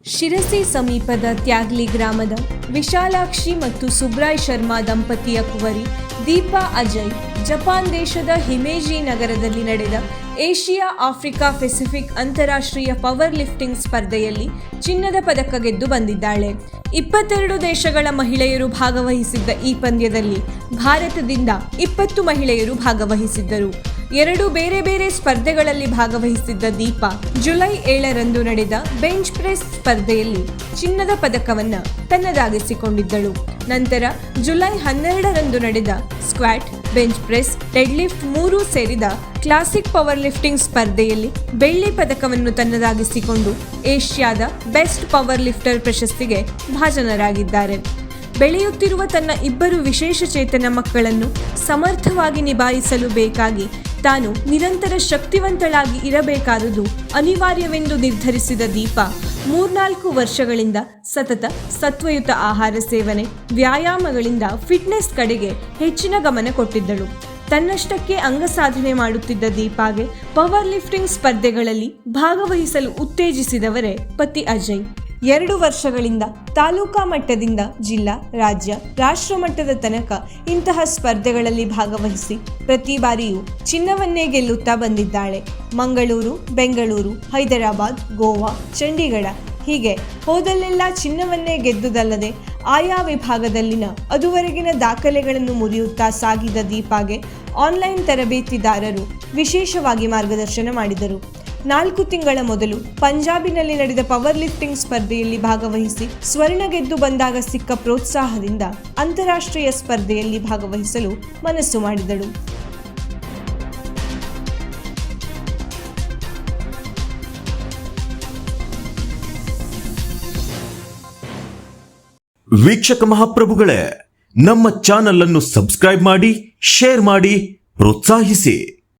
ಶಿರಸಿ ಸಮೀಪದ ತ್ಯಾಗ್ಲಿ ಗ್ರಾಮದ ವಿಶಾಲಾಕ್ಷಿ ಮತ್ತು ಸುಬ್ರಾಯ್ ಶರ್ಮಾ ದಂಪತಿಯ ಕುವರಿ ದೀಪಾ ಅಜಯ್ ಜಪಾನ್ ದೇಶದ ಹಿಮೇಜಿ ನಗರದಲ್ಲಿ ನಡೆದ ಏಷ್ಯಾ ಆಫ್ರಿಕಾ ಪೆಸಿಫಿಕ್ ಅಂತಾರಾಷ್ಟ್ರೀಯ ಪವರ್ ಲಿಫ್ಟಿಂಗ್ ಸ್ಪರ್ಧೆಯಲ್ಲಿ ಚಿನ್ನದ ಪದಕ ಗೆದ್ದು ಬಂದಿದ್ದಾಳೆ. 22 ದೇಶಗಳ ಮಹಿಳೆಯರು ಭಾಗವಹಿಸಿದ್ದ ಈ ಪಂದ್ಯದಲ್ಲಿ ಭಾರತದಿಂದ 20 ಮಹಿಳೆಯರು ಭಾಗವಹಿಸಿದ್ದರು. 2 ಬೇರೆ ಬೇರೆ ಸ್ಪರ್ಧೆಗಳಲ್ಲಿ ಭಾಗವಹಿಸಿದ್ದ ದೀಪಾ ಜುಲೈ 7ರಂದು ನಡೆದ ಬೆಂಚ್ ಪ್ರೆಸ್ ಸ್ಪರ್ಧೆಯಲ್ಲಿ ಚಿನ್ನದ ಪದಕವನ್ನು ತನ್ನದಾಗಿಸಿಕೊಂಡಿದ್ದಳು. ನಂತರ ಜುಲೈ 12ರಂದು ನಡೆದ squat, bench press, dead lift 3 ಸೇರಿದ ಕ್ಲಾಸಿಕ್ ಪವರ್ ಲಿಫ್ಟಿಂಗ್ ಸ್ಪರ್ಧೆಯಲ್ಲಿ ಬೆಳ್ಳಿ ಪದಕವನ್ನು ತನ್ನದಾಗಿಸಿಕೊಂಡು ಏಷ್ಯಾದ ಬೆಸ್ಟ್ ಪವರ್ ಲಿಫ್ಟರ್ ಪ್ರಶಸ್ತಿಗೆ ಭಾಜನರಾಗಿದ್ದಾರೆ. ಬೆಳೆಯುತ್ತಿರುವ ತನ್ನ 2 ವಿಶೇಷ ಚೇತನ ಮಕ್ಕಳನ್ನು ಸಮರ್ಥವಾಗಿ ನಿಭಾಯಿಸಲು ಬೇಕಾಗಿ ತಾನು ನಿರಂತರ ಶಕ್ತಿವಂತಳಾಗಿ ಇರಬೇಕಾದುದು ಅನಿವಾರ್ಯವೆಂದು ನಿರ್ಧರಿಸಿದ ದೀಪಾ 3-4 ವರ್ಷಗಳಿಂದ ಸತತ ಸತ್ವಯುತ ಆಹಾರ ಸೇವನೆ, ವ್ಯಾಯಾಮಗಳಿಂದ ಫಿಟ್ನೆಸ್ ಕಡೆಗೆ ಹೆಚ್ಚಿನ ಗಮನ ಕೊಟ್ಟಿದ್ದಳು. ತನ್ನಷ್ಟಕ್ಕೆ ಅಂಗಸಾಧನೆ ಮಾಡುತ್ತಿದ್ದ ದೀಪಾಗೆ ಪವರ್ ಲಿಫ್ಟಿಂಗ್ ಸ್ಪರ್ಧೆಗಳಲ್ಲಿ ಭಾಗವಹಿಸಲು ಉತ್ತೇಜಿಸಿದವರೇ ಪತಿ ಅಜಯ್. 2 ವರ್ಷಗಳಿಂದ ತಾಲೂಕಾ ಮಟ್ಟದಿಂದ ಜಿಲ್ಲಾ, ರಾಜ್ಯ, ರಾಷ್ಟ್ರ ಮಟ್ಟದ ತನಕ ಇಂತಹ ಸ್ಪರ್ಧೆಗಳಲ್ಲಿ ಭಾಗವಹಿಸಿ ಪ್ರತಿ ಬಾರಿಯೂ ಚಿನ್ನವನ್ನೇ ಗೆಲ್ಲುತ್ತಾ ಬಂದಿದ್ದಾಳೆ. ಮಂಗಳೂರು, ಬೆಂಗಳೂರು, ಹೈದರಾಬಾದ್, ಗೋವಾ, ಚಂಡೀಗಢ ಹೀಗೆ ಹೋದಲ್ಲೆಲ್ಲ ಚಿನ್ನವನ್ನೇ ಗೆದ್ದುದಲ್ಲದೆ ಆಯಾ ವಿಭಾಗದಲ್ಲಿನ ಅದುವರೆಗಿನ ದಾಖಲೆಗಳನ್ನು ಮುರಿಯುತ್ತಾ ಸಾಗಿದ ದೀಪಾಗೆ ಆನ್ಲೈನ್ ತರಬೇತಿದಾರರು ವಿಶೇಷವಾಗಿ ಮಾರ್ಗದರ್ಶನ ಮಾಡಿದರು. 4 ತಿಂಗಳ ಮೊದಲು ಪಂಜಾಬಿನಲ್ಲಿ ನಡೆದ ಪವರ್ ಲಿಫ್ಟಿಂಗ್ ಸ್ಪರ್ಧೆಯಲ್ಲಿ ಭಾಗವಹಿಸಿ ಸ್ವರ್ಣ ಗೆದ್ದು ಬಂದಾಗ ಸಿಕ್ಕ ಪ್ರೋತ್ಸಾಹದಿಂದ ಅಂತಾರಾಷ್ಟ್ರೀಯ ಸ್ಪರ್ಧೆಯಲ್ಲಿ ಭಾಗವಹಿಸಲು ಮನಸ್ಸು ಮಾಡಿದಳು. ವೀಕ್ಷಕ ಮಹಾಪ್ರಭುಗಳೇ, ನಮ್ಮ ಚಾನಲ್ ಅನ್ನು ಸಬ್ಸ್ಕ್ರೈಬ್ ಮಾಡಿ, ಶೇರ್ ಮಾಡಿ, ಪ್ರೋತ್ಸಾಹಿಸಿ.